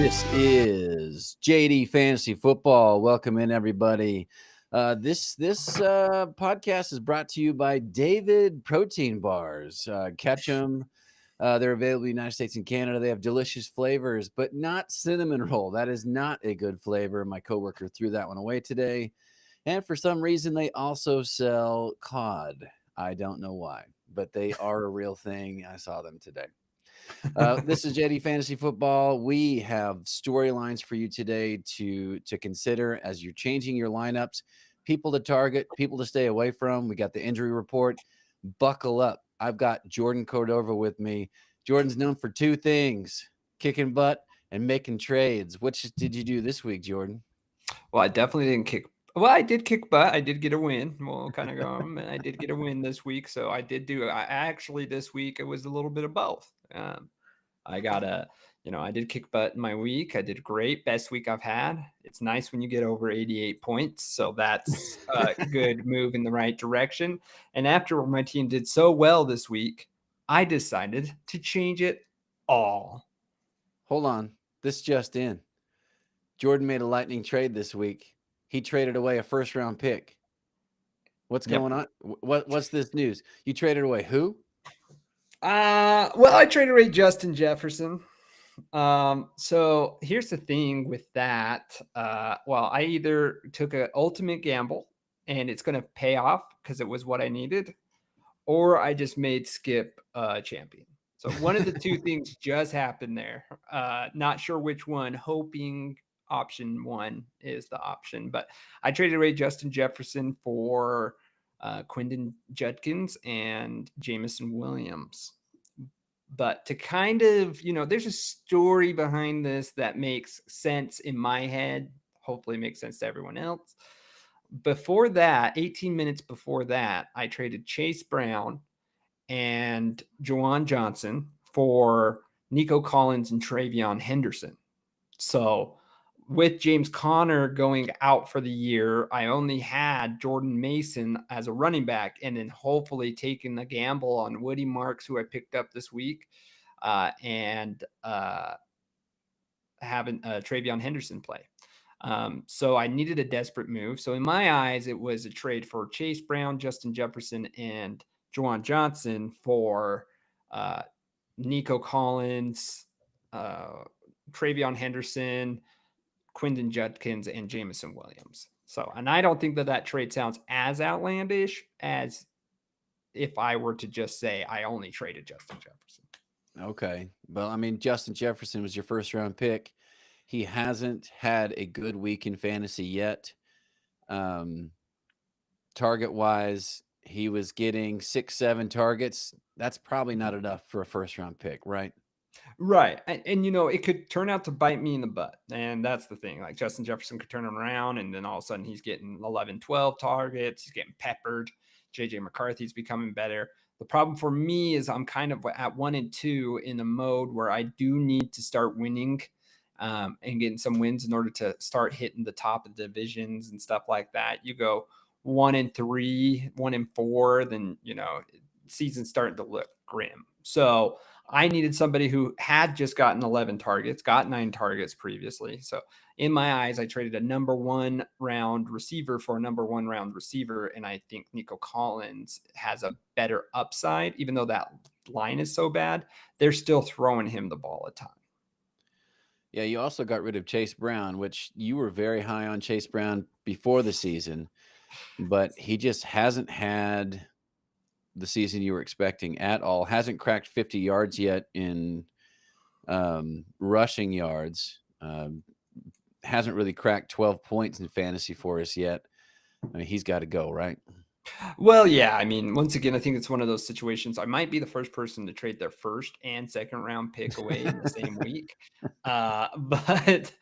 This is JD Fantasy Football. Welcome in, everybody. This podcast is brought to you by David Protein Bars. Catch them. They're available in the United States and Canada. They have delicious flavors, but not cinnamon roll. That is not a good flavor. My coworker threw that one away today. And for some reason, they also sell cod. I don't know why, but they are a real thing. I saw them today. This is JD Fantasy Football. We have storylines for you today to consider as you're changing your lineups, people to target, people to stay away from. We got the injury report. Buckle up. I've got Jordan Cordova with me. Jordan's known for two things: kicking butt and making trades. Which did you do this week, Jordan? Well, I definitely didn't kick. Well, I did kick butt. I did get a win. We'll kind of go. I did get a win this week, so I did do. I actually this week it was a little bit of both. I got I did kick butt in my week. I did great. Best week I've had. It's nice when you get over 88 points. So that's a good move in the right direction. And after my team did so well this week, I decided to change it all. Hold on. This just in. Jordan made a lightning trade this week. He traded away a first-round pick. What's going on? What's this news? You traded away who? Well, I traded away Justin Jefferson. So here's the thing with that. I either took an ultimate gamble and it's going to pay off because it was what I needed, or I just made Skip champion. So one of the two things just happened there. Not sure which one, hoping option one is the option, but I traded away Justin Jefferson for Quindon Judkins and Jameson Williams. But to kind of, there's a story behind this that makes sense in my head, hopefully makes sense to everyone else. Before that, 18 minutes before that, I traded Chase Brown and Juwan Johnson for Nico Collins and Travion Henderson. So with James Conner going out for the year, I only had Jordan Mason as a running back, and then hopefully taking the gamble on Woody Marks, who I picked up this week, and having Travion Henderson play. So I needed a desperate move. So in my eyes, it was a trade for Chase Brown, Justin Jefferson, and Juwan Johnson for Nico Collins, Travion Henderson, Quindon Judkins, and Jameson Williams. So, and I don't think that trade sounds as outlandish as if I were to just say I only traded Justin Jefferson. Okay. Well, I mean, Justin Jefferson was your first round pick. He hasn't had a good week in fantasy yet. Target wise, he was getting 6-7 targets. That's probably not enough for a first round pick, right? Right. And it could turn out to bite me in the butt. And that's the thing. Like Justin Jefferson could turn him around, and then all of a sudden he's getting 11, 12 targets. He's getting peppered. JJ McCarthy's becoming better. The problem for me is I'm kind of at 1 and 2 in a mode where I do need to start winning and getting some wins in order to start hitting the top of divisions and stuff like that. You go 1 and 3, 1 and 4, then, season's starting to look grim. So I needed somebody who had just gotten 11 targets, got 9 targets previously. So in my eyes, I traded a number 1 round receiver for a number 1 round receiver. And I think Nico Collins has a better upside, even though that line is so bad, they're still throwing him the ball a ton. Yeah, you also got rid of Chase Brown, which you were very high on Chase Brown before the season, but he just hasn't had the season you were expecting at all. Hasn't cracked 50 yards yet in rushing yards. Hasn't really cracked 12 points in fantasy for us yet. I mean, he's got to go, right? Well, yeah. I mean, once again, I think it's one of those situations. I might be the first person to trade their first and second round pick away in the same week. But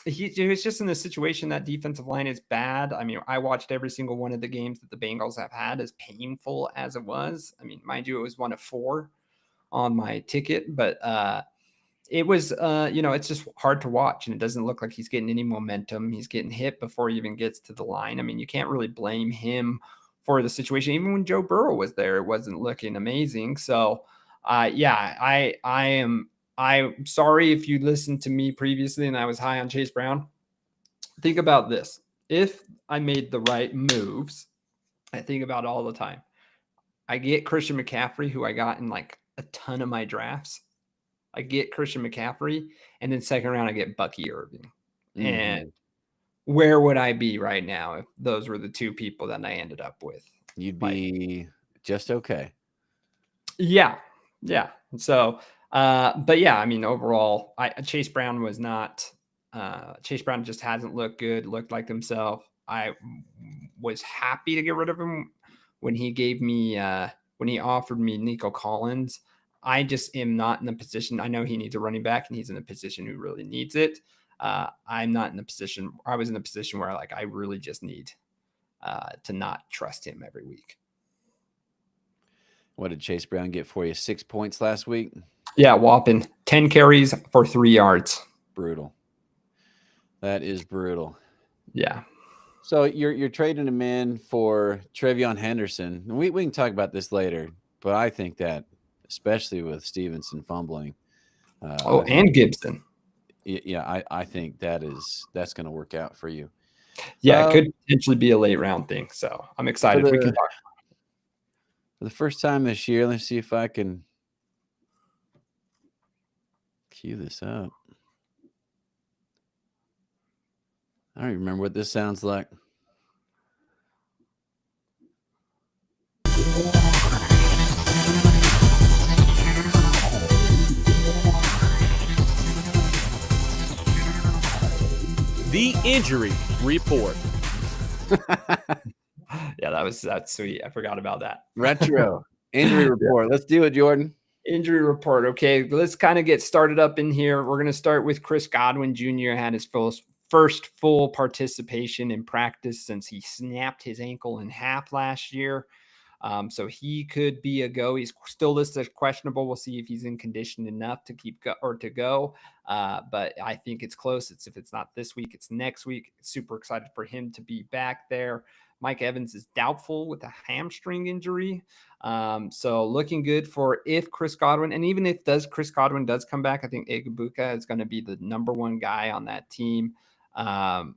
he was just in a situation that defensive line is bad. I mean, I watched every single one of the games that the Bengals have had, as painful as it was. I mean, mind you, it was 1 of 4 on my ticket, but it was, it's just hard to watch, and it doesn't look like he's getting any momentum. He's getting hit before he even gets to the line. I mean, you can't really blame him for the situation. Even when Joe Burrow was there, it wasn't looking amazing. So, I am I'm sorry if you listened to me previously and I was high on Chase Brown. Think about this. If I made the right moves, I think about it all the time. I get Christian McCaffrey, who I got in like a ton of my drafts. I get Christian McCaffrey, and then second round I get Bucky Irving. And where would I be right now if those were the two people that I ended up with? You'd be just okay. Yeah. So, but yeah, I mean, overall, Chase Brown was not. Chase Brown just hasn't looked good. Looked like himself. I was happy to get rid of him when he gave me when he offered me Nico Collins. I just am not in a position. I know he needs a running back, and he's in a position who really needs it. I'm not in a position. I was in a position where like I really just need to not trust him every week. What did Chase Brown get for you? 6 points last week? Yeah, whopping 10 carries for 3 yards. Brutal. That is brutal. Yeah. So you're trading him in for Trevion Henderson. We can talk about this later, but I think that, especially with Stevenson fumbling. And Gibson. Yeah, I think that's going to work out for you. Yeah, it could potentially be a late round thing. So I'm excited. We can talk. For the first time this year, let's see if I can cue this up. I don't even remember what this sounds like. The injury report. Yeah, that's sweet. I forgot about that. Retro injury report. Let's do it, Jordan. Injury report. Okay, let's kind of get started up in here. We're going to start with Chris Godwin Jr. had his first full participation in practice since he snapped his ankle in half last year. So he could be a go. He's still listed as questionable. We'll see if he's in condition enough to go. But I think it's close. If it's not this week, it's next week. Super excited for him to be back there. Mike Evans is doubtful with a hamstring injury. So looking good for if Chris Godwin, and even if Chris Godwin does come back, I think Egbuka is going to be the number one guy on that team. I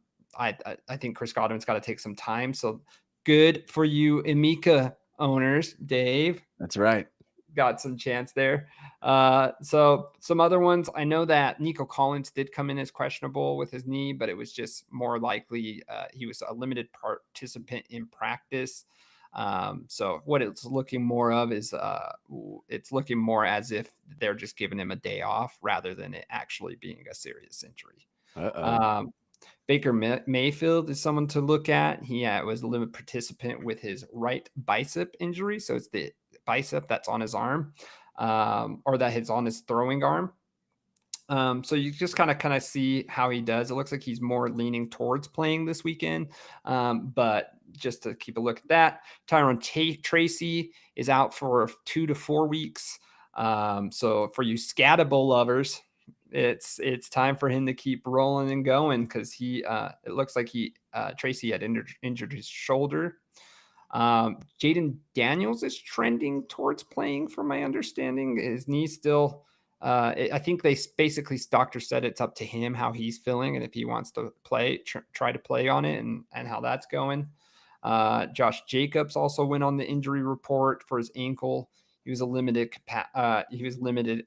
think Chris Godwin's got to take some time. So good for you, Emeka owners, Dave. That's right. Got some chance there. So some other ones. I know that Nico Collins did come in as questionable with his knee, but it was just more likely he was a limited participant in practice. So what it's looking more of is it's looking more as if they're just giving him a day off rather than it actually being a serious injury. Baker Mayfield is someone to look at. He was a limited participant with his right bicep injury. So it's the bicep that's on his arm or that is on his throwing arm. So you just kind of see how he does. It looks like he's more leaning towards playing this weekend. But just to keep a look at that, Tyrone Tracy is out for 2 to 4 weeks. So for you Scatable lovers, it's time for him to keep rolling and going because it looks like Tracy had injured his shoulder. Jaden Daniels is trending towards playing, from my understanding. His knee still. I think they basically doctor said it's up to him how he's feeling and if he wants to play, try to play on it and how that's going. Josh Jacobs also went on the injury report for his ankle. He was limited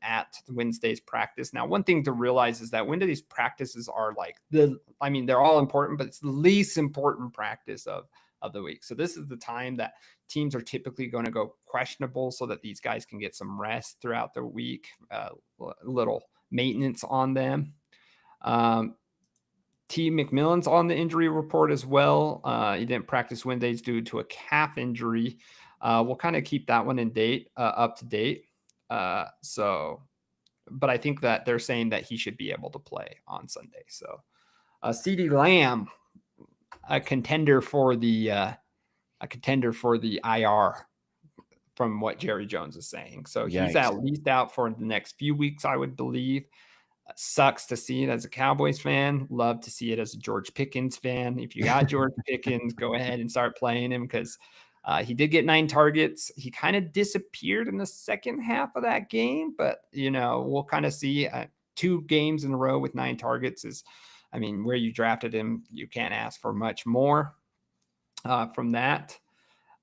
at Wednesday's practice. Now, one thing to realize is that Wednesday's practices are they're all important, but it's the least important practice of the week. So this is the time that teams are typically going to go questionable so that these guys can get some rest throughout the week, little maintenance on them. T. McMillan's on the injury report as well. He didn't practice Wednesdays due to a calf injury. We'll kind of keep that one up to date. But I think that they're saying that he should be able to play on Sunday. So CeeDee Lamb, a contender for the IR from what Jerry Jones is saying. So he's at least out for the next few weeks, I would believe. Sucks to see it as a Cowboys fan. Love to see it as a George Pickens fan. If you got George Pickens, go ahead and start playing him because He did get 9 targets. He kind of disappeared in the second half of that game, but we'll kind of see. 2 games in a row with 9 targets is, I mean, where you drafted him, you can't ask for much more from that.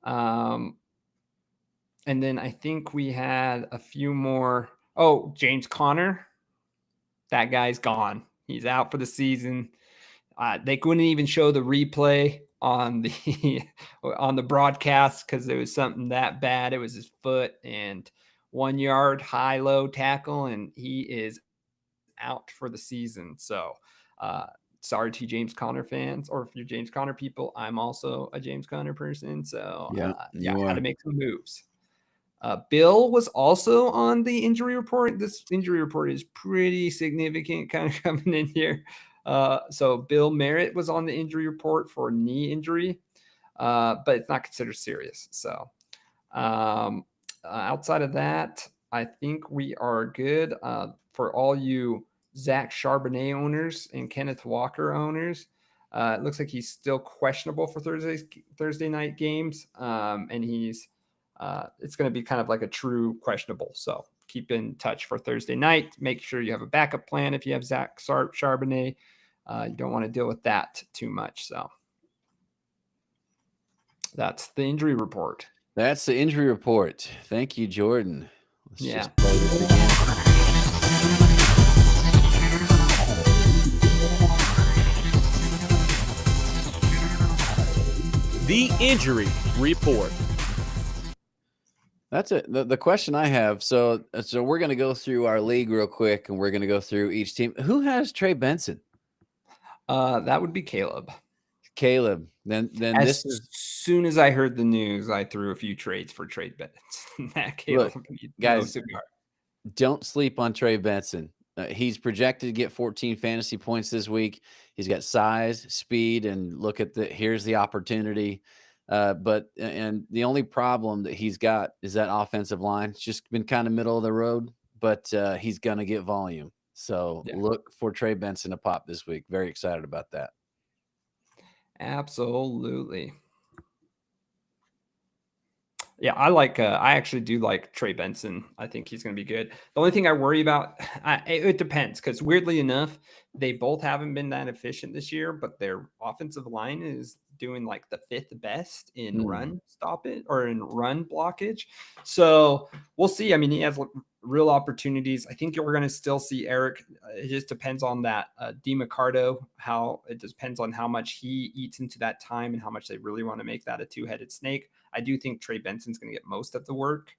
And then I think we had a few more. Oh, James Conner. That guy's gone. He's out for the season. They couldn't even show the replay on the broadcast because it was something that bad. It was his foot and 1 yard high-low tackle, and he is out for the season. So sorry to James Conner fans, or if you're James Conner people, I'm also a James Conner person. So had to make some moves. Bill was also on the injury report. This injury report is pretty significant kind of coming in here. So Bill Merritt was on the injury report for knee injury, but it's not considered serious. So outside of that, I think we are good. For all you Zach Charbonnet owners and Kenneth Walker owners, it looks like he's still questionable for Thursday night games, and he's it's going to be kind of like a true questionable. So keep in touch for Thursday night. Make sure you have a backup plan if you have Zach Charbonnet. You don't want to deal with that too much. So that's the injury report. That's the injury report. Thank you, Jordan. Let's just play this again. The injury report. That's it. The question I have. So we're going to go through our league real quick, and we're going to go through each team. Who has Trey Benson? That would be Caleb. Caleb. Then as soon as I heard the news, I threw a few trades for Trey Benson. Caleb, look, guys, don't sleep on Trey Benson. He's projected to get 14 fantasy points this week. He's got size, speed, and look at here's the opportunity. But the only problem that he's got is that offensive line. It's just been kind of middle of the road, but he's going to get volume. So look for Trey Benson to pop this week. Very excited about that. Absolutely. Yeah, I actually do like Trey Benson. I think he's going to be good. The only thing I worry about, it depends, because weirdly enough, they both haven't been that efficient this year, but their offensive line is doing like the 5th best in run blockage. So we'll see. I mean, he has real opportunities. I think we're going to still see Eric. It just depends on that DeMarcado, it depends on how much he eats into that time and how much they really want to make that a 2-headed snake. I do think Trey Benson's going to get most of the work,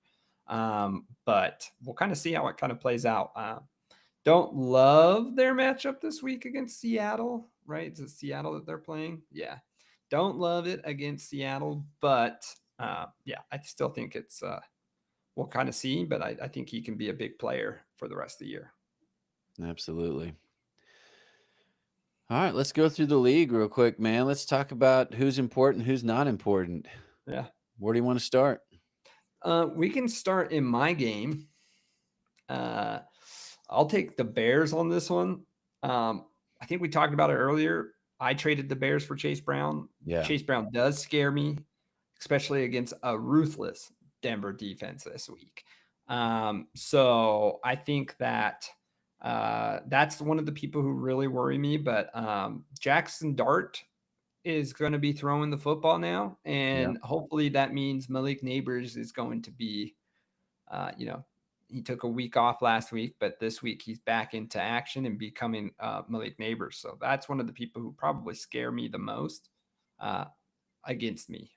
but we'll kind of see how it kind of plays out. Don't love their matchup this week against Seattle, right? Is it Seattle that they're playing? Yeah. Don't love it against Seattle, but I still think it's we'll kind of see, but I think he can be a big player for the rest of the year. Absolutely. All right, let's go through the league real quick, man. Let's talk about who's important, who's not important. Yeah. Where do you want to start? We can start in my game. I'll take the Bears on this one. I think we talked about it earlier. I traded the Bears for Chase Brown. Yeah. Chase Brown does scare me, especially against a ruthless Denver defense this week. So I think that that's one of the people who really worry me. But Jackson Dart is going to be throwing the football now, and hopefully that means Malik Neighbors is going to be, he took a week off last week, but this week he's back into action and becoming Malik Neighbors. So that's one of the people who probably scare me the most against me.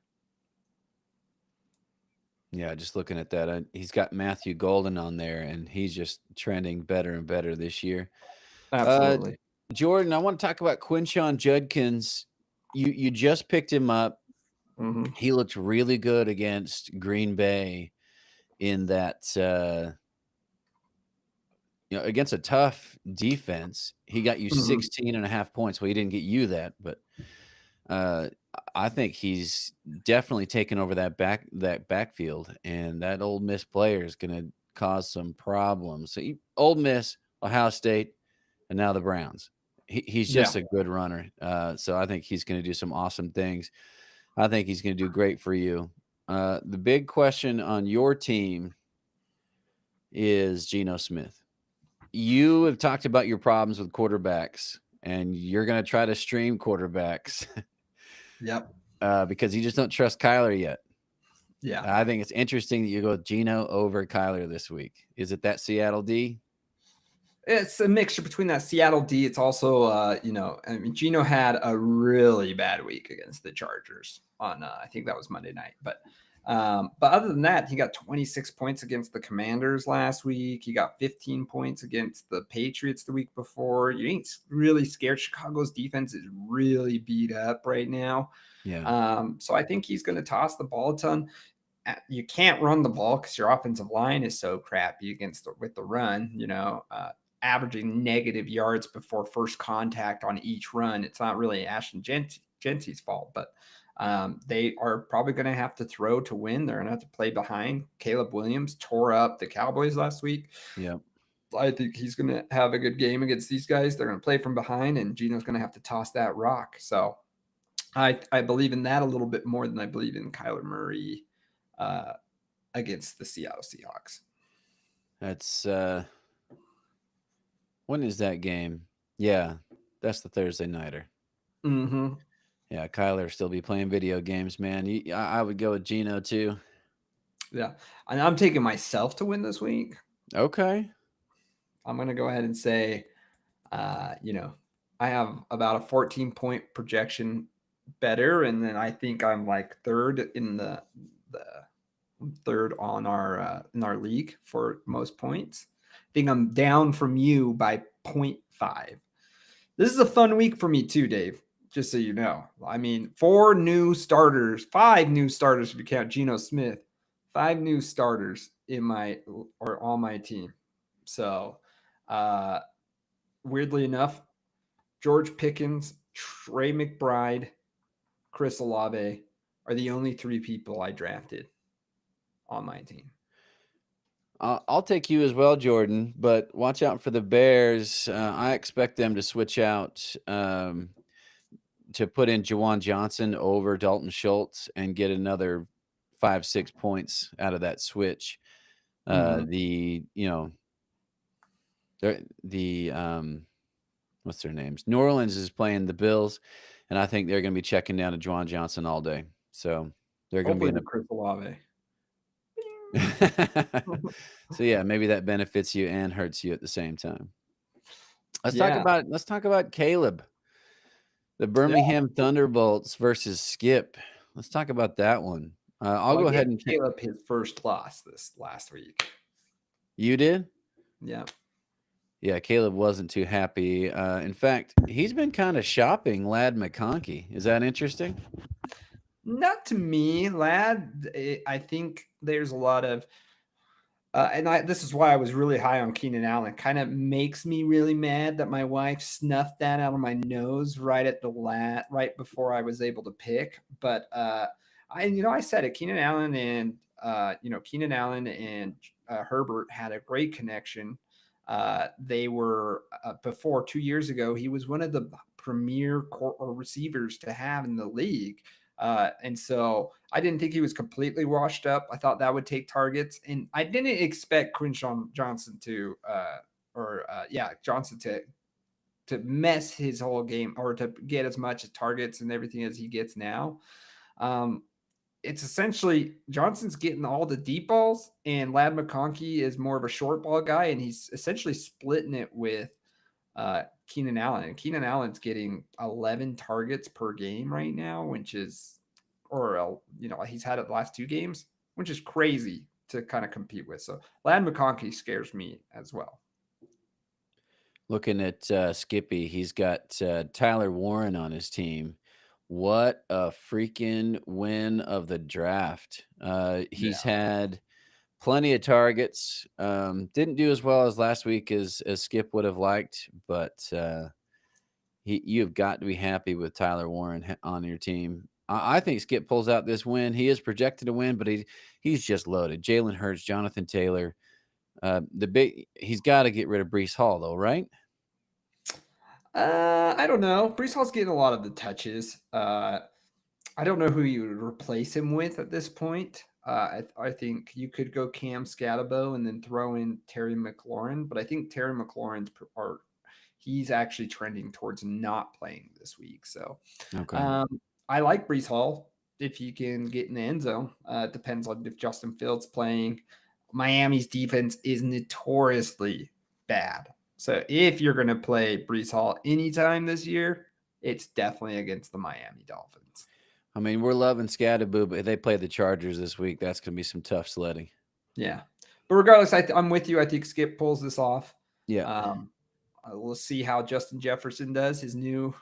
Yeah, just looking at that, he's got Matthew Golden on there, and he's just trending better and better this year. Absolutely. Jordan, I want to talk about Quinshon Judkins. You just picked him up. Mm-hmm. He looked really good against Green Bay in that, against a tough defense. He got you 16.5 points. Well, he didn't get you that, but I think he's definitely taken over that backfield, and that Ole Miss player is going to cause some problems. So Ole Miss, Ohio State, and now the Browns. He's just a good runner. So I think he's going to do some awesome things. I think he's going to do great for you. The big question on your team is Geno Smith. You have talked about your problems with quarterbacks, and you're going to try to stream quarterbacks. Yep. Because you just don't trust Kyler yet. Yeah. I think it's interesting that you go with Geno over Kyler this week. Is it that Seattle D? It's a mixture between that Seattle D. It's also, Geno had a really bad week against the Chargers on, I think that was Monday night. But other than that, he got 26 points against the Commanders last week. He got 15 points against the Patriots the week before. You ain't really scared. Chicago's defense is really beat up right now. Yeah. So I think he's going to toss the ball a ton. You can't run the ball because your offensive line is so crappy with the run, averaging negative yards before first contact on each run. It's not really Ashton Genty's fault, but they are probably going to have to throw to win. They're going to have to play behind. Caleb Williams tore up the Cowboys last week. Yeah. I think he's going to have a good game against these guys. They're going to play from behind, and Geno's going to have to toss that rock. So I believe in that a little bit more than I believe in Kyler Murray against the Seattle Seahawks. That's when is that game? Yeah, that's the Thursday nighter. Mm-hmm. Yeah, Kyler still be playing video games, man. I would go with Geno too. Yeah, and I'm taking myself to win this week. Okay. I'm going to go ahead and say, I have about a 14-point projection better, and then I think I'm like third in the third on our in our league for most points. I think I'm down from you by 0.5. This is a fun week for me too, Dave. Just so you know, I mean, 5 new starters if you count Geno Smith, 5 new starters on my team. So, weirdly enough, George Pickens, Trey McBride, Chris Olave are the only 3 people I drafted on my team. I'll take you as well, Jordan, but watch out for the Bears. I expect them to switch out to put in Juwan Johnson over Dalton Schultz and get another 5-6 points out of that switch. The what's their names? New Orleans is playing the Bills, and I think they're going to be checking down to Juwan Johnson all day. So they're going to be in a Chris Olave. So yeah, maybe that benefits you and hurts you at the same time. Let's talk about Caleb. The Birmingham Thunderbolts versus Skip. Let's talk about that one. I'll go ahead and Caleb his first loss this last week. You did? Yeah. Yeah, Caleb wasn't too happy. In fact, he's been kind of shopping Ladd McConkey. Is that interesting? Not to me, Ladd. I think there's a lot of this is why I was really high on Keenan Allen. Kind of makes me really mad that my wife snuffed that out of my nose right before I was able to pick. But I said it. Keenan Allen and Herbert had a great connection. They were before 2 years ago. He was one of the premier receivers to have in the league. And so I didn't think he was completely washed up. I thought that would take targets, and I didn't expect Johnson to mess his whole game or to get as much targets and everything as he gets now. It's essentially Johnson's getting all the deep balls, and Ladd McConkey is more of a short ball guy, and he's essentially splitting it with Keenan Allen. And Keenan Allen's getting 11 targets per game right now, which is, he's had it the last 2 games, which is crazy to kind of compete with. So Ladd McConkey scares me as well. Looking at Skippy, he's got Tyler Warren on his team. What a freaking win of the draft. He's had plenty of targets. Didn't do as well as last week as Skip would have liked, but you've got to be happy with Tyler Warren on your team. I think Skip pulls out this win. He is projected to win, but he's just loaded. Jalen Hurts, Jonathan Taylor. He's got to get rid of Breece Hall, though, right? I don't know. Breece Hall's getting a lot of the touches. I don't know who you would replace him with at this point. I think you could go Cam Scatabo and then throw in Terry McLaurin, but I think Terry McLaurin's he's actually trending towards not playing this week. So Okay. I like Brees Hall if he can get in the end zone. It depends on if Justin Fields playing. Miami's defense is notoriously bad. So if you're going to play Brees Hall anytime this year, it's definitely against the Miami Dolphins. I mean, we're loving Scatterboo, but if they play the Chargers this week, that's going to be some tough sledding. Yeah. But regardless, I'm with you. I think Skip pulls this off. Yeah. We'll see how Justin Jefferson does, his new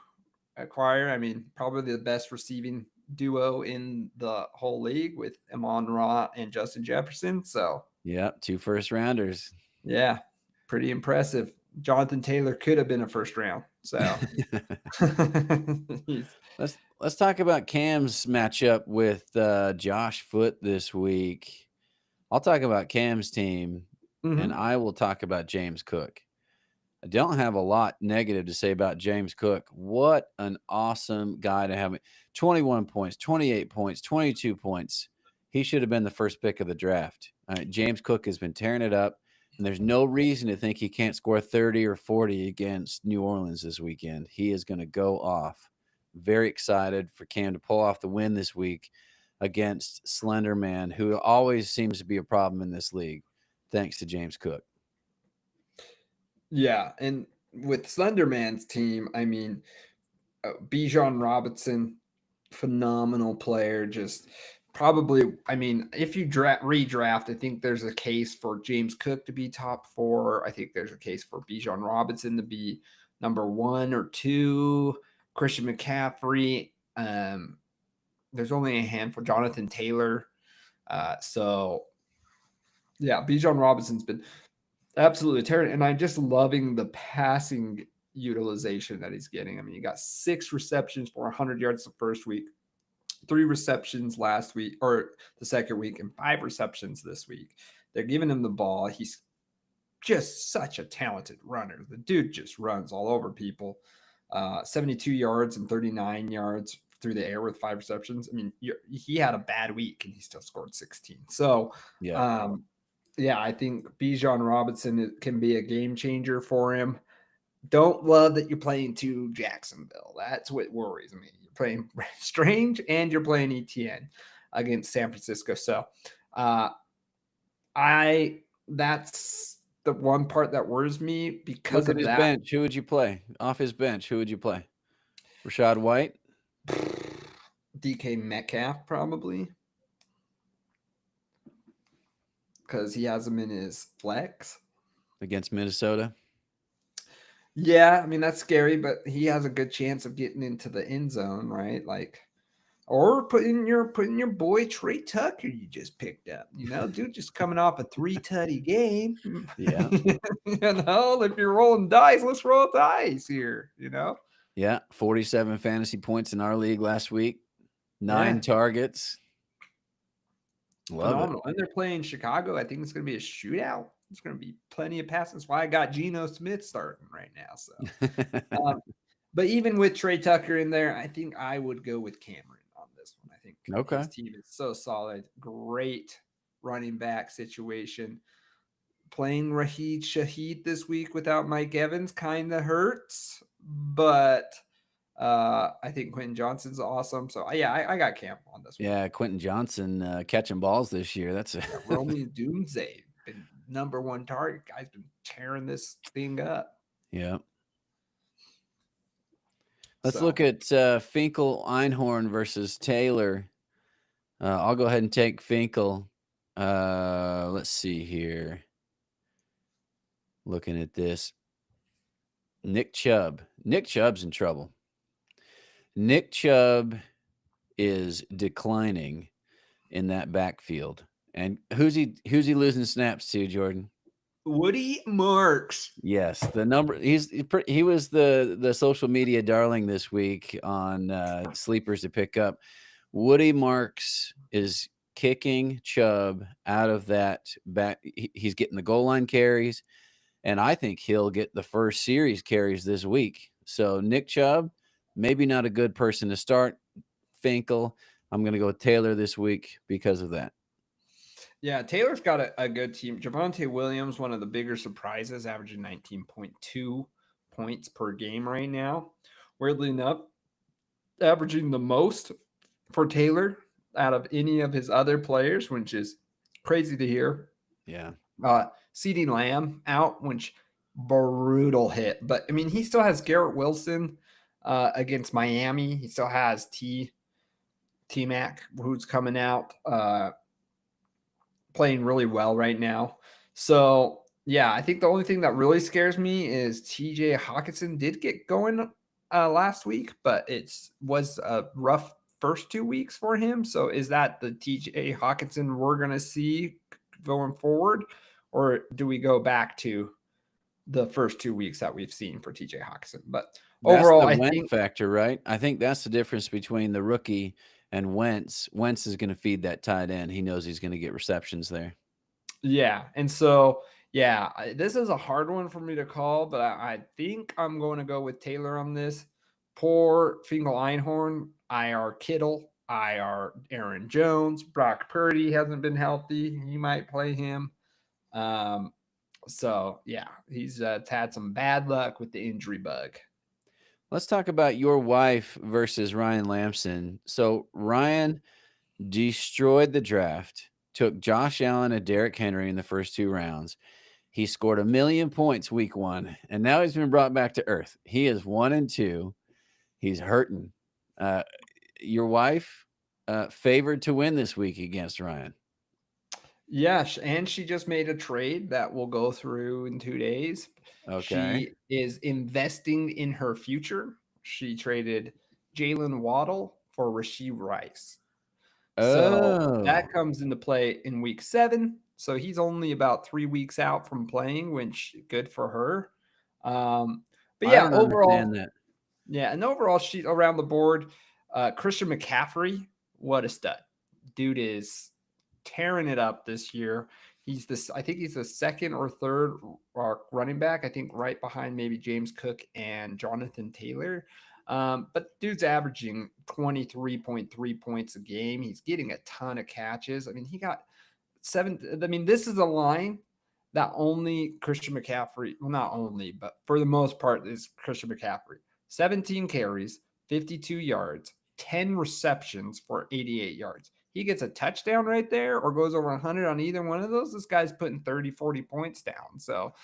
acquire. I mean, probably the best receiving duo in the whole league with Amon-Ra and Justin Jefferson. So, yeah, 2 first-rounders. Yeah, pretty impressive. Jonathan Taylor could have been a first round. So let's talk about Cam's matchup with Josh Foote this week. I'll talk about Cam's team, and I will talk about James Cook. I don't have a lot negative to say about James Cook. What an awesome guy to have. 21 points, 28 points, 22 points. He should have been the first pick of the draft. James Cook has been tearing it up, and there's no reason to think he can't score 30 or 40 against New Orleans this weekend. He is going to go off. Very excited for Cam to pull off the win this week against Slender Man, who always seems to be a problem in this league, thanks to James Cook. Yeah, and with Slender Man's team, I mean, Bijan Robinson, phenomenal player, just probably, I mean, if you redraft, I think there's a case for James Cook to be top 4. I think there's a case for Bijan Robinson to be number 1 or 2. Christian McCaffrey. There's only a handful. Jonathan Taylor. So, yeah, Bijan Robinson's been absolutely tearing. And I'm just loving the passing utilization that he's getting. I mean, he got 6 receptions for 100 yards the first week, 3 receptions last week or the second week, and 5 receptions this week. They're giving him the ball. He's just such a talented runner. The dude just runs all over people. 72 yards and 39 yards through the air with 5 receptions. I mean, he had a bad week and he still scored 16. So, yeah, I think Bijan Robinson can be a game changer for him. Don't love that you're playing to Jacksonville. That's what worries me. You're playing Strange and you're playing ETN against San Francisco. So that's the one part that worries me because Look of at his bench. Who would you play? Off his bench, who would you play? Rachaad White? DK Metcalf, probably. Because he has him in his flex. Against Minnesota? Yeah, I mean, that's scary, but he has a good chance of getting into the end zone, right? Like, or putting your boy Trey Tucker you just picked up. You know, dude just coming off a 3-tutty game. Yeah. You know, if you're rolling dice, let's roll dice here, you know? Yeah, 47 fantasy points in our league last week. 9 targets. Love Phenomenal. And they're playing Chicago. I think it's going to be a shootout. It's going to be plenty of passes. That's why I got Geno Smith starting right now. So, but even with Trey Tucker in there, I think I would go with Cameron on this one. I think his team is so solid. Great running back situation. Playing Rashid Shaheed this week without Mike Evans kind of hurts, but I think Quentin Johnson's awesome. So yeah, I got Cam on this one. Yeah, Quentin Johnson catching balls this year. That's Romeo Doomsday, been number 1 target. Guy's been tearing this thing up. Yeah. Let's look at Finkel Einhorn versus Taylor. I'll go ahead and take Finkel. Let's see here. Looking at this. Nick Chubb. Nick Chubb's in trouble. Nick Chubb is declining in that backfield. And who's he losing snaps to, Jordan? Woody Marks. Yes, the number he was the social media darling this week on sleepers to pick up. Woody Marks is kicking Chubb out of that back. He's getting the goal line carries, and I think he'll get the first series carries this week. So Nick Chubb, maybe not a good person to start. Finkel. I'm going to go with Taylor this week because of that. Yeah, Taylor's got a good team. Javonte Williams, one of the bigger surprises, averaging 19.2 points per game right now. Weirdly enough, averaging the most for Taylor out of any of his other players, which is crazy to hear. Yeah. CeeDee Lamb out, which brutal hit. But I mean, he still has Garrett Wilson against Miami. He still has T-Mac, who's coming out, playing really well right now. So yeah, I think the only thing that really scares me is TJ Hawkinson did get going last week, but it was a rough first 2 weeks for him. So is that the TJ Hawkinson we're going to see going forward, or do we go back to the first 2 weeks that we've seen for TJ Hawkinson? But overall, that's the I Wentz think factor, right? I think that's the difference between the rookie and Wentz. Wentz is going to feed that tight end. He knows he's going to get receptions there. Yeah. And so, yeah, this is a hard one for me to call, but I think I'm going to go with Taylor on this. Poor Finkel Einhorn, IR Kittle, IR Aaron Jones, Brock Purdy hasn't been healthy. He might play him. So, yeah, he's had some bad luck with the injury bug. Let's talk about your wife versus Ryan Lamson. So Ryan destroyed the draft, took Josh Allen and Derrick Henry in the first 2 rounds. He scored 1,000,000 points week 1, and now he's been brought back to earth. He is 1-2. He's hurting. Your wife favored to win this week against Ryan. Yes, and she just made a trade that will go through in 2 days. Okay. She is investing in her future. She traded Jalen Waddle for Rashee Rice. So that comes into play in week 7. So he's only about 3 weeks out from playing, which good for her. But yeah, overall, yeah, and overall, she's around the board. Christian McCaffrey, what a stud! Dude is tearing it up this year. I think he's the second or third running back. I think right behind maybe James Cook and Jonathan Taylor. But dude's averaging 23.3 points a game. He's getting a ton of catches. I mean, he got 7. I mean, this is a line that only Christian McCaffrey, well, not only, but for the most part, is Christian McCaffrey. 17 carries, 52 yards, 10 receptions for 88 yards. He gets a touchdown right there or goes over 100 on either one of those, this guy's putting 30, 40 points down. So,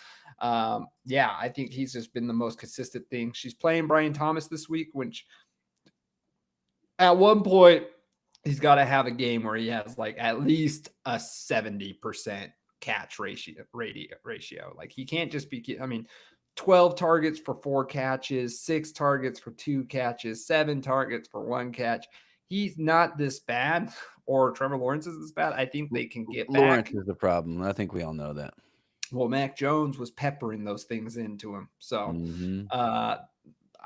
yeah, I think he's just been the most consistent thing. She's playing Brian Thomas this week, which at one point he's got to have a game where he has like at least a 70% catch ratio. Like he can't just be, 12 targets for 4 catches, 6 targets for 2 catches, 7 targets for 1 catch. He's not this bad, or Trevor Lawrence is this bad. I think they can get Lawrence back. is the problem. I think we all know that. Well, Mac Jones was peppering those things into him. So,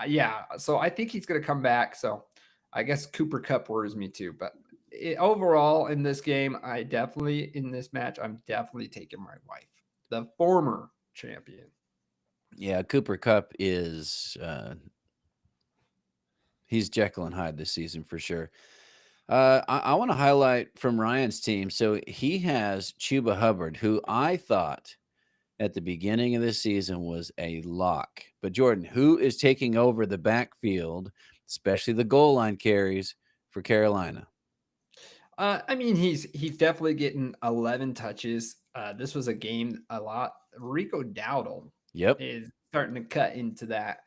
yeah. So I think he's going to come back. So I guess Cooper Kupp worries me too. But overall in this game, in this match, I'm definitely taking my wife, the former champion. Yeah, Cooper Kupp is he's Jekyll and Hyde this season for sure. I want to highlight from Ryan's team. So he has Chuba Hubbard, who I thought at the beginning of this season was a lock. But Jordan, who is taking over the backfield, especially the goal line carries for Carolina? He's definitely getting 11 touches. This was a game a lot. Rico Dowdle is starting to cut into that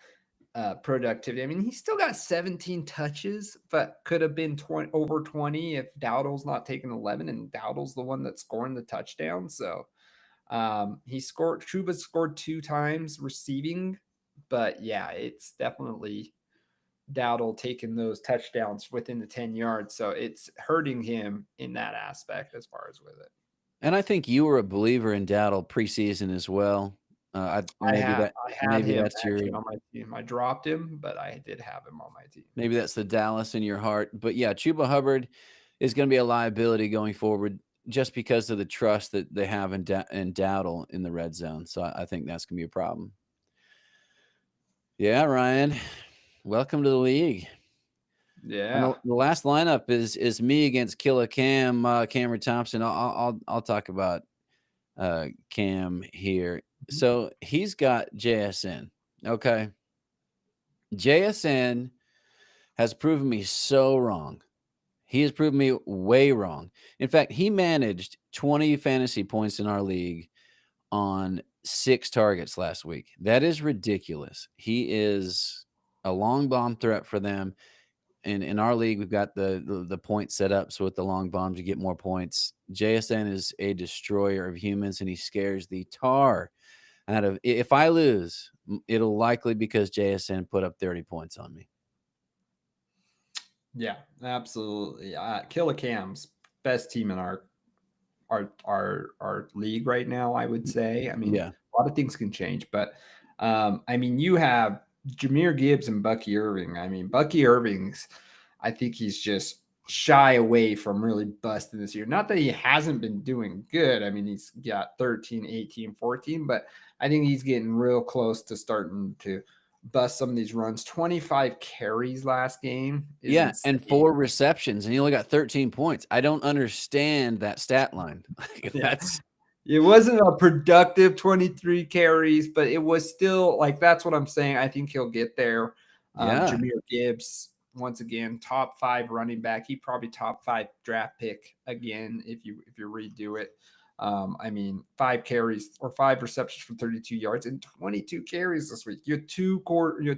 productivity. I mean, he's still got 17 touches, but could have been over 20 if Dowdle's not taking 11, and Dowdle's the one that's scoring the touchdown. So Chuba scored 2 times receiving, but yeah, it's definitely Dowdle taking those touchdowns within the 10 yards. So it's hurting him in that aspect as far as with it. And I think you were a believer in Dowdle preseason as well. I had him on my team. I dropped him, but I did have him on my team. Maybe that's the Dallas in your heart. But yeah, Chuba Hubbard is going to be a liability going forward just because of the trust that they have in Dowdle in the red zone. So I think that's going to be a problem. Yeah, Ryan, welcome to the league. And Yeah. the last lineup is me against Killer Cam, Cameron Thompson. I'll talk about Cam here. Mhm. So he's got JSN. Okay. JSN has proven me so wrong. He has proven me way wrong. In fact, he managed 20 fantasy points in our league on 6 targets last week. That is ridiculous. He is a long bomb threat for them. And in our league, we've got the point set up. So with the long bombs, you get more points. JSN is a destroyer of humans, and he scares the tar out of. If I lose, it'll likely because JSN put up 30 points on me. Yeah, absolutely. Killer Cam's best team in our league right now, I would say. I mean, Yeah. a lot of things can change, but I mean, you have Jahmyr Gibbs and Bucky Irving. I mean, Bucky Irving's, I think he's just shy away from really busting this year. Not that he hasn't been doing good. I mean, he's got 13, 18, 14, but I think he's getting real close to starting to bust some of these runs. 25 carries last game. Yeah, and 4 receptions, and he only got 13 points. I don't understand that stat line. That's It wasn't a productive 23 carries, but it was still like that's what I'm saying. I think he'll get there. Yeah. Jahmyr Gibbs, once again, top 5 running back. He probably top 5 draft pick again if you redo it. I mean, 5 carries or 5 receptions for 32 yards and 22 carries this week. You have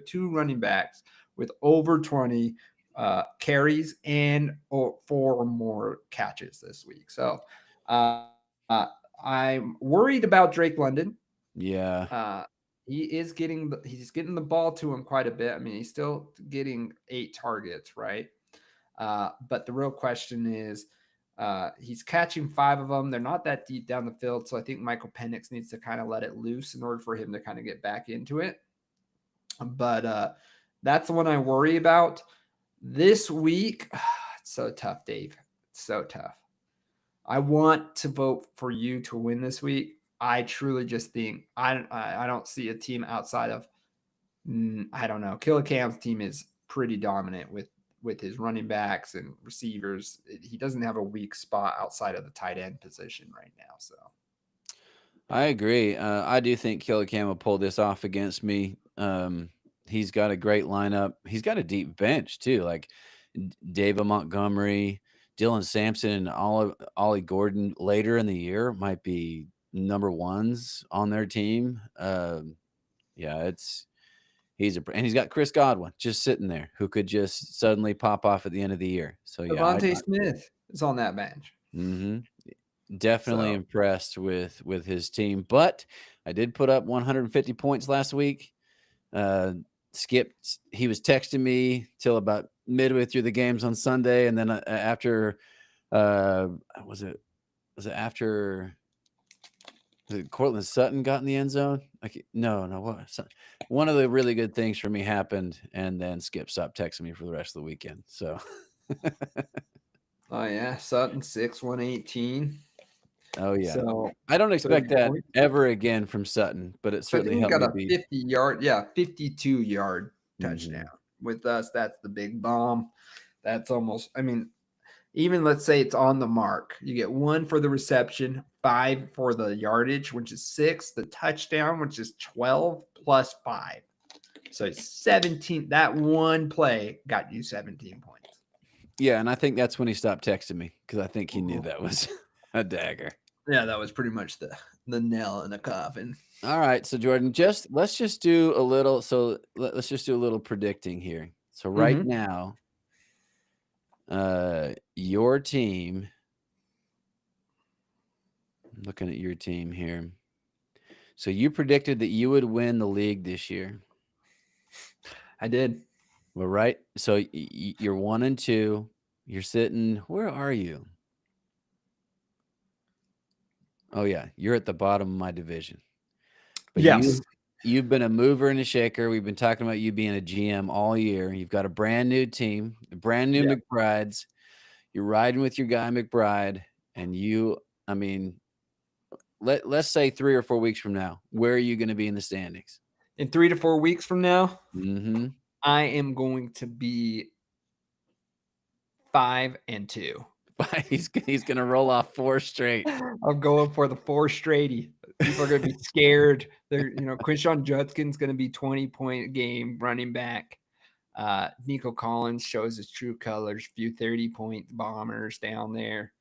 two running backs with over 20 carries and 4 or more catches this week. So I'm worried about Drake London. Yeah. He's getting the ball to him quite a bit. I mean, he's still getting 8 targets, right? But the real question is, he's catching 5 of them. They're not that deep down the field, so I think Michael Penix needs to kind of let it loose in order for him to kind of get back into it. But that's the one I worry about this week. It's so tough, Dave. It's so tough. I want to vote for you to win this week. I truly just think I don't see a team outside of I don't know. Killer Cam's team is pretty dominant with his running backs and receivers. He doesn't have a weak spot outside of the tight end position right now. So I agree. I do think Killer Cam will pull this off against me. He's got a great lineup. He's got a deep bench too, like David Montgomery, Dylan Sampson, and Ollie Gordon later in the year might be number ones on their team. Yeah, he's got Chris Godwin just sitting there who could just suddenly pop off at the end of the year. So yeah, Devontae Smith is on that bench. Definitely impressed with his team, but I did put up 150 points last week. Skip, he was texting me till about midway through the games on Sunday, and then after was it after Cortland Sutton got in the end zone? Like one of the really good things for me happened, and then Skip stopped texting me for the rest of the weekend. So oh yeah, Sutton 6 118. Oh yeah. So I don't expect that ever again from Sutton, but it certainly helped got me a 52-yard touchdown. Mm-hmm. With us, that's the big bomb. That's almost, I mean, even let's say it's on the mark. You get 1 for the reception, 5 for the yardage, which is 6, the touchdown, which is 12 plus 5. So 17. That one play got you 17 points. Yeah, and I think that's when he stopped texting me because I think he knew that was a dagger. Yeah, that was pretty much the nail in the coffin. All right, so Jordan, let's just do a little. So let's just do a little predicting here. So right now, your team. I'm looking at your team here. So you predicted that you would win the league this year. I did. Well, right. So you're 1-2. You're sitting. Where are you? Oh yeah, you're at the bottom of my division. But yes, you've been a mover and a shaker. We've been talking about you being a GM all year. You've got a brand new team, brand new McBrides. You're riding with your guy McBride, and I mean, let's say 3 or 4 weeks from now, where are you going to be in the standings? In 3 to 4 weeks from now, Mm-hmm. I am going to be 5-2. He's going to roll off 4 straight. I'm going for the 4 straighty. People are going to be scared. They're, Quinshon Judkins going to be 20-point game running back. Nico Collins shows his true colors. Few 30-point bombers down there.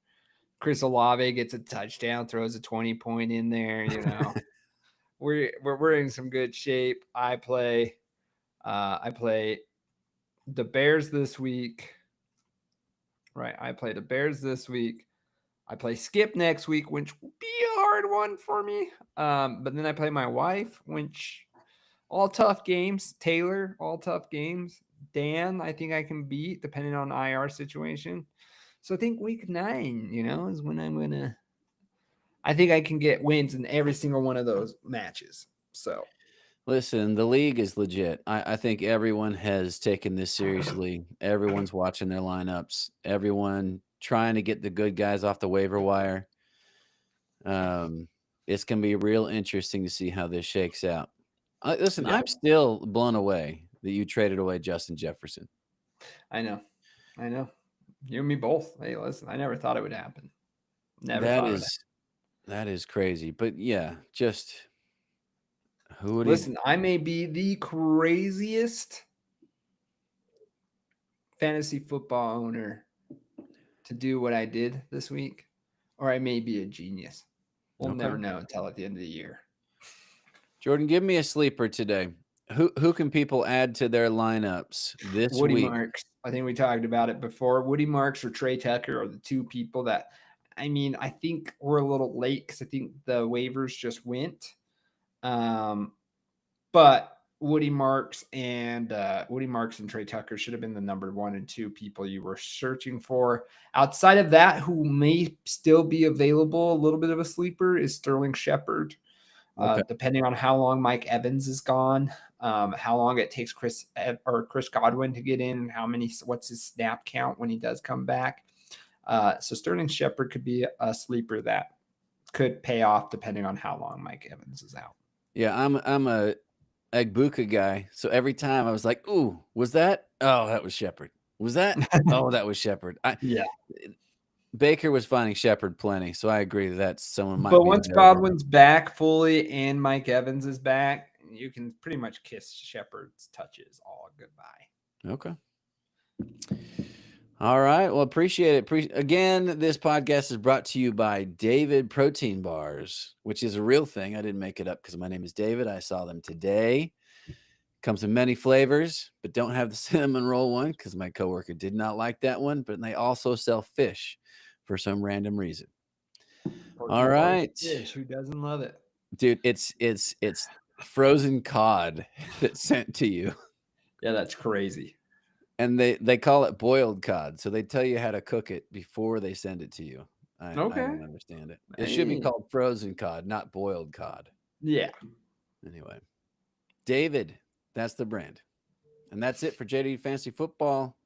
Chris Olave gets a touchdown, throws a 20-point in there. We're in some good shape. I play the Bears this week. Right, I play the Bears this week. I play Skip next week, which will be a hard one for me. But then I play my wife, which all tough games. Taylor, all tough games. Dan, I think I can beat depending on IR situation. So I think week 9, is when I'm gonna. I think I can get wins in every single one of those matches. So. Listen, the league is legit. I think everyone has taken this seriously. Everyone's watching their lineups. Everyone trying to get the good guys off the waiver wire. It's going to be real interesting to see how this shakes out. Listen, I'm still blown away that you traded away Justin Jefferson. I know. You and me both. Hey, listen, I never thought it would happen. That is crazy. But yeah, just who would listen? I may be the craziest fantasy football owner to do what I did this week, or I may be a genius. We'll never know until at the end of the year. Jordan, give me a sleeper today. Who can people add to their lineups this week? Woody week? Marks. I think we talked about it before. Woody Marks or Trey Tucker are the 2 people that, I think we're a little late because I think the waivers just went. But Woody Marks and Trey Tucker should have been the number 1 and 2 people you were searching for. Outside of that, who may still be available, a little bit of a sleeper, is Sterling Shepard. Depending on how long Mike Evans is gone, how long it takes Chris Godwin to get in, what's his snap count when he does come back. So Sterling Shepard could be a sleeper that could pay off depending on how long Mike Evans is out. Yeah, I'm a Egbuka guy. So every time I was like, ooh, was that? Oh, that was Shepard. Was that? Oh, that was Shepard. Yeah. Baker was finding Shepard plenty, so I agree that's someone might. But once Godwin's back fully and Mike Evans is back, you can pretty much kiss Shepard's touches all goodbye. Okay. All right. Well, appreciate it. Again, this podcast is brought to you by David Protein Bars, which is a real thing. I didn't make it up because my name is David. I saw them today. Comes in many flavors, but don't have the cinnamon roll one because my coworker did not like that one. But they also sell fish for some random reason. All right. Fish, who doesn't love it? Dude, it's frozen cod that's sent to you. Yeah, that's crazy. And they call it boiled cod. So they tell you how to cook it before they send it to you. I don't understand it. It should be called frozen cod, not boiled cod. Yeah. Anyway, David, that's the brand. And that's it for JD Fantasy Football.